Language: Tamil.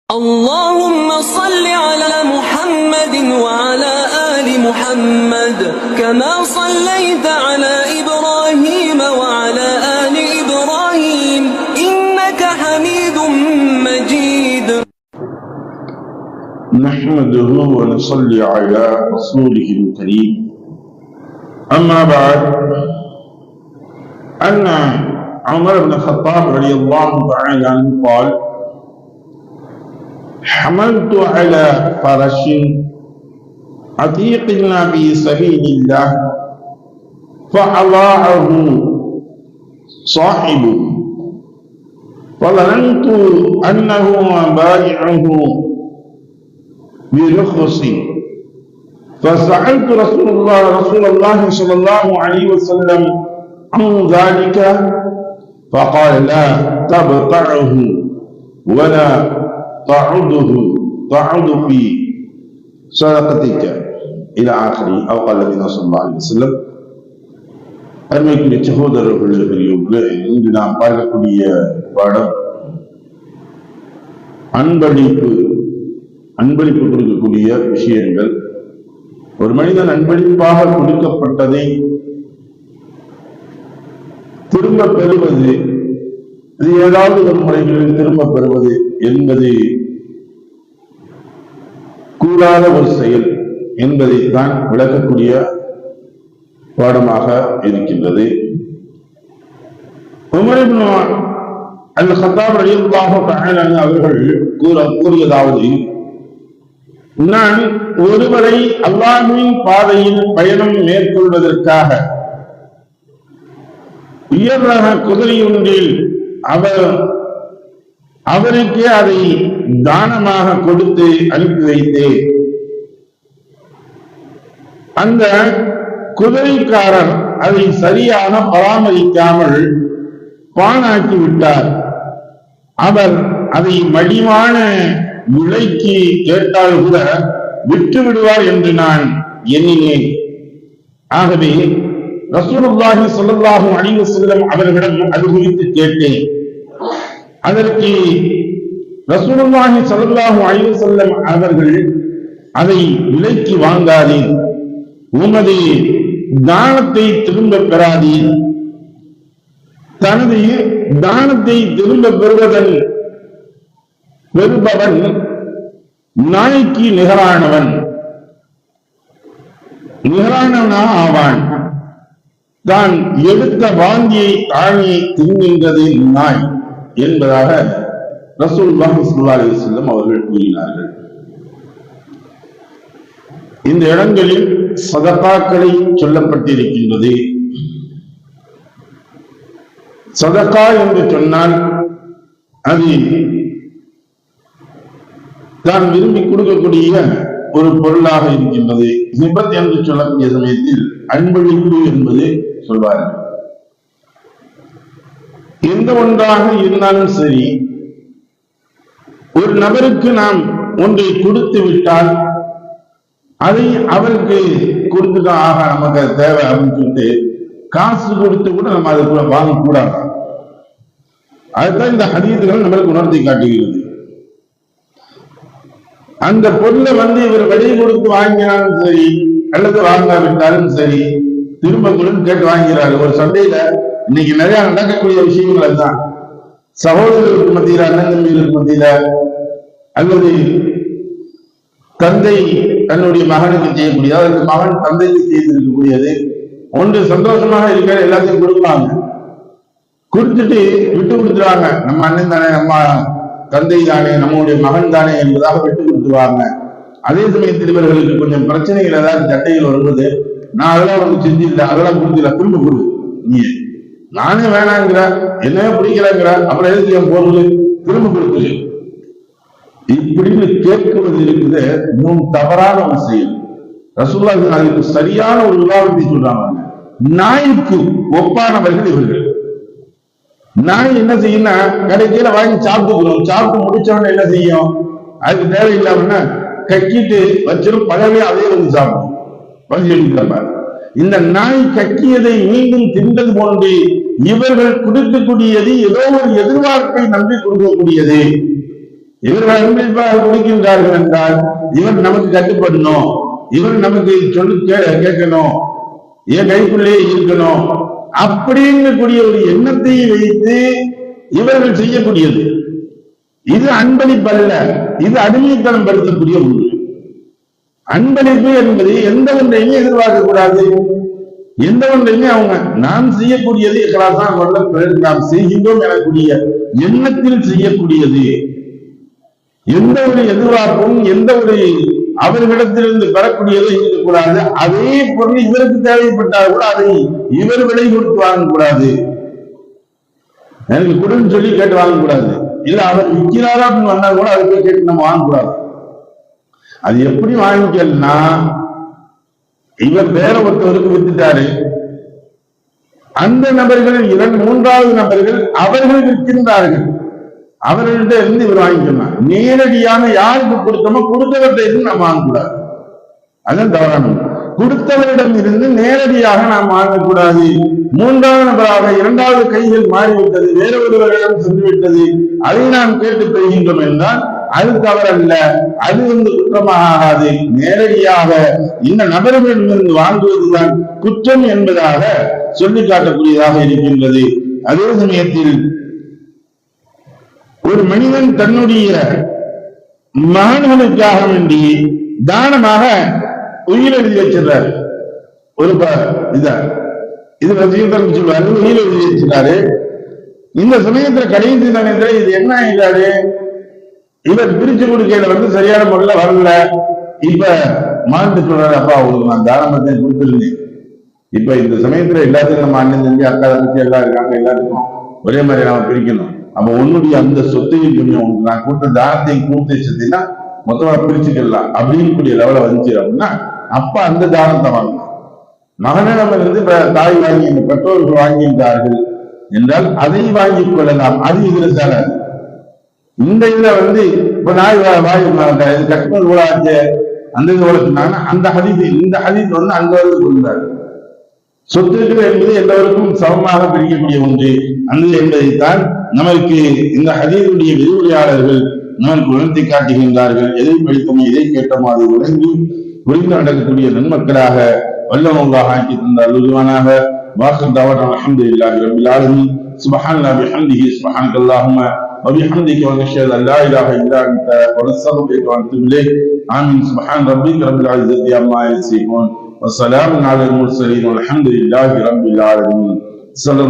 اللهم صل على محمد وعلى آل محمد كما صليت على إبراهيم وعلى آل إبراهيم إنك حميد مجيد. نحمده ونصلي على رسوله الكريم. أما بعد، أن عمر بن الخطاب رضي الله تعالى عنه قال: حملت على فرش عتيق في سبيل الله فأضاعه صاحبه فظننت أنه بايعه برخص فسألت رسول الله صلى الله عليه وسلم عن ذلك فقال: لا تبتعه ولا تعد في صدقتك إلى آخر أو قال النبي صلى الله عليه وسلم. அருமைக்குரிய சகோதரர்களே, பெரியவர்களே, இன்று நாம் பார்க்கக்கூடிய பாடம் அன்பளிப்பு கொடுக்கக்கூடிய விஷயங்கள். ஒரு மனிதன் அன்பளிப்பாக கொடுக்கப்பட்டதை திரும்ப பெறுவது, இது ஏதாவது ஒரு முறைகளில் திரும்ப பெறுவது என்பது கூடாத ஒரு செயல் என்பதைத்தான் விளக்கக்கூடிய பாடமாக இருக்கின்றது. உமர் இப்னு அல்-கத்தாப் ரலியல்லாஹு தஆலா அவர்கள் கூறியதாவது: நான் ஒருவரை அல்லாஹ்வின் பாதையில் பயணம் மேற்கொள்வதற்காக உயர் ரக குதிரை ஒன்றில் அவருக்கு அதை தானமாக கொடுத்து அனுப்பி வைத்தேன். அந்த குதிரைக்காரர் அதை சரியாக பராமரிக்காமல் பாழாக்கி விட்டார். அவர் அதை மலிவான விலைக்கு கேட்டால் கூட விட்டு விடுவார் என்று நான் எண்ணினேன். ஆகவே ரசூலுல்லாஹி ஸல்லல்லாஹு அலைஹி வஸல்லம் அவர்களிடம் அது குறித்து கேட்டேன். அதற்கு ரசூலுல்லாஹி ஸல்லல்லாஹு அலைஹி வஸல்லம் அவர்கள் அதை விலைக்கு வாங்காதீர், உமது தானத்தை திரும்ப பெறாதீர். தனது தானத்தை திரும்ப பெறுபவன் நாய்க்கு நிகரானவனா ஆவான். தான் எடுத்த வாந்தியை தானே தின்கின்றது நாய் என்பதாக ரசூலுல்லாஹி ஸல்லல்லாஹு அலைஹி வஸல்லம் அவர்கள் கூறினார்கள். இந்த இடங்களில் சதகாக்களை சொல்லப்பட்டிருக்கின்றது. சதகா என்று சொன்னால் அது தான் விரும்பி கொடுக்கக்கூடிய ஒரு பொருளாக இருக்கின்றது. ஹிபத் என்று சொல்லக்கூடிய சமயத்தில் அன்பளிப்பு என்பது சொல்வார்கள். எந்த ஒன்றாக இருந்தாலும் சரி, ஒரு நபருக்கு நாம் ஒன்றை கொடுத்து விட்டால் அதை அவருக்கு கொடுத்துதான் ஆக நமக்கு தேவை அப்படின்னு சொல்லிட்டு காசு கொடுத்து கூட நம்ம அதை கூட வாங்கக்கூடாது. அதுதான் இந்த ஹதீஸ்கள் நம்மளுக்கு உணர்த்தி காட்டுகிறது. அந்த பொருளை இவர் வெளியே கொடுத்து வாங்கினாலும் சரி அல்லது வாங்காவிட்டாலும் சரி, திரும்ப கேட்டு வாங்கிறாரு. ஒரு சந்தையில இன்னைக்கு நிறைய நடக்கக்கூடிய விஷயங்கள் அதுதான். சகோதரர்களுக்கு மத்தியில, அண்ணன் தம்பிகளுக்கு மத்தியில, அல்லது தந்தை தன்னுடைய மகனுக்கு செய்யக்கூடியது, அல்லது மகன் தந்தைக்கு செய்திருக்கக்கூடியது ஒன்று சந்தோஷமாக இருக்கிற எல்லாத்தையும் கொடுப்பாங்க. கொடுத்துட்டு விட்டு கொடுத்துருவாங்க. நம்ம அண்ணன் தானே, நம்ம தந்தை தானே, நம்மளுடைய மகன் தானே என்பதாக விட்டு கொடுத்துருவாங்க. அதே சமயத்தில் இவர்களுக்கு கொஞ்சம் பிரச்சனைகள், ஏதாவது சட்டைகள் வரும்போது, நான் அதெல்லாம் உனக்கு செஞ்சில்ல, அதெல்லாம் கொடுத்துல, திரும்ப கொடு, நீ நானே வேணாங்கிற, என்னவே பிடிக்கிறாங்கிற, அப்புறம் எதுக்கு என் பொருள் திரும்ப கொடுத்து இப்படின்னு கேட்கிறது இருக்குது. இன்னும் தவறான ஒரு செயல். ரசூலுல்லாஹி அதுக்கு சரியான ஒரு உதாரணத்தை சொல்றாங்க. நாய்க்கு ஒப்பானவர்கள் இவர்கள். நாய் என்ன செய்யும்னா, கடைசியில வாங்கி சாப்பிட்டுக்கிறோம். சாப்பிட்டு முடிச்சவன என்ன செய்யும், அதுக்கு தேவையில்லாம கக்கிட்டு வச்சிடும், பழவே அதே வந்து சாப்பிடும். இந்த நாய் கக்கியதை மீண்டும் தின்றது போன்று இவர்கள் கொடுக்கக்கூடியது ஏதோ ஒரு எதிர்பார்ப்பை நம்பி கொடுக்கக்கூடியது இவர்கள் அன்பளிப்பாக கொடுக்கின்றார்கள் என்றால் இவர் நமக்கு கட்டுப்படணும், இவர் நமக்கு சொல்லு கேட்கணும், என் கைக்குள்ளே இருக்கணும் அப்படிங்கக்கூடிய ஒரு எண்ணத்தை வைத்து இவர்கள் செய்யக்கூடியது. இது அன்பளிப்பு அல்ல, இது அடிமைத்தனம் படுத்தக்கூடிய ஒன்று. அன்பளிப்பு என்பது எந்த ஒன்றையுமே எதிர்பார்க்க கூடாது, எந்த ஒன்றையுமே அவங்க நாம் செய்யக்கூடியது நாம் செய்கின்றோம் எனக்கூடிய எண்ணத்தில் செய்யக்கூடியது. எந்த ஒரு எதிர்பார்ப்பும் எந்த ஒரு அவர்களிடத்திலிருந்து பெறக்கூடியதோ இருக்கக்கூடாது. அதே பொருள் இவருக்கு தேவைப்பட்டால் கூட அதை இவர் விலை கொடுத்து வாங்கக்கூடாது, எனக்கு கொடுன்னு சொல்லி கேட்டு வாங்கக்கூடாது. இல்ல அவர் விற்கிறாரா அப்படின்னு வந்தா கூட அதை போய் கேட்டு நம்ம வாங்கக்கூடாது. அது எப்படி வாங்கிக்கலன்னா, இவர் வேற ஒருத்தவருக்கு வித்துட்டாரு, அந்த நபர்கள் மூன்றாவது நபர்கள் அவர்கள் விற்கின்றார்கள், அவர்கள்ட்ட இருந்து இவர் வாங்கிக்கலாம். நேரடியான யாருக்கு கொடுத்தோமோ கொடுத்தவர்கிட்ட இருந்து நாம் வாங்கக்கூடாது, அதான் தவறான. கொடுத்தவரிடம் இருந்து நேரடியாக நாம் வாங்கக்கூடாது. மூன்றாவது நபராக இரண்டாவது கைகள் மாறிவிட்டது, வேற ஒருவரிடம் சென்றுவிட்டது, அதை நாம் கேட்டு பெறுகின்றோம் என்றால் அது தவறல்ல, அது குற்றமாக ஆகாது. நேரடியாக இந்த நபர்களிடமிருந்து வாங்குவதுதான் குற்றம் என்பதாக சொல்லி காட்டக்கூடியதாக இருக்கின்றது. அதே சமயத்தில் ஒரு மனிதன் தன்னுடைய மகன்களுக்காக வேண்டி தானமாக உயிர் எழுதி வச்சிருந்தார். ஒரு இது சொல்வாரு, உயிர் எழுதி வச்சிருக்காரு. இந்த சமயத்துல கடைசி சமயத்துல இது என்ன ஆயிட்டாரு, இவர் பிரிச்சு கொடுக்கையில சரியான முறையில வரல. இப்ப மகன் சொல்றாரு, அப்பா உங்களுக்கு நான் தானமத்தை கொடுத்துருந்தேன், இப்ப இந்த சமயத்துல எல்லாத்தையும் நம்ம அண்ணன் தம்பி அக்கா தங்கச்சி எல்லாம் இருக்காங்க, எல்லாருக்கும் ஒரே மாதிரி நாம பிரிக்கணும். அப்ப உன்னுடைய அந்த சொத்தையும் கொஞ்சம் உனக்கு நான் கொடுத்த தானத்தையும் கொடுத்து வச்சிருந்தீங்கன்னா மொத்தமா பிரிச்சுக்கலாம் அப்படின்னு கூடிய லெவல வந்துச்சு அப்படின்னா அப்ப அந்த தானத்தை வாங்கணும். மகனிடம் இருந்து தாய் வாங்கி பெற்றோர்கள் வாங்கின்றார்கள் என்றால் அதை வாங்கிக் கொள்ளலாம், அது இதுல சேராது. இந்த இதுல இப்ப நாய் கட்டுமல் கூட ஆச்சு அந்த இது சொன்னாங்கன்னா அந்த ஹதீஸ் இந்த ஹதீஸ் அந்த அளவுக்கு கொடுத்தாரு. சொத்துக்கள் என்பது எல்லோருக்கும் சமமாக பிரிக்கக்கூடிய ஒன்று அந்த என்பதைத்தான் நமக்கு இந்த ஹதீஸுடைய விரிவுரையாளர்கள் நமக்கு உணர்த்தி காட்டுகின்றார்கள். எதை படித்தோமோ எதை கேட்டோமோ அதை உணர்ந்து புரிந்து நடக்கக்கூடிய நன்மக்களாக வல்லவங்களாக ஆக்கி தந்த அல்லுவானாக. வாக்கு தாவத் அல்ஹம்துலில்லாஹி ரப்பில் ஆலமீன். சுப்ஹானல்லாஹி வபிஹம்திஹி சுப்ஹானக்கல்லாஹும்ம وبحمدك ونشهد ان لا اله الا انت ونستغفرك ونتوب اليك. امين. سبحان ربك رب العزه عما يصفون وسلام على المرسلين والحمد لله رب العالمين.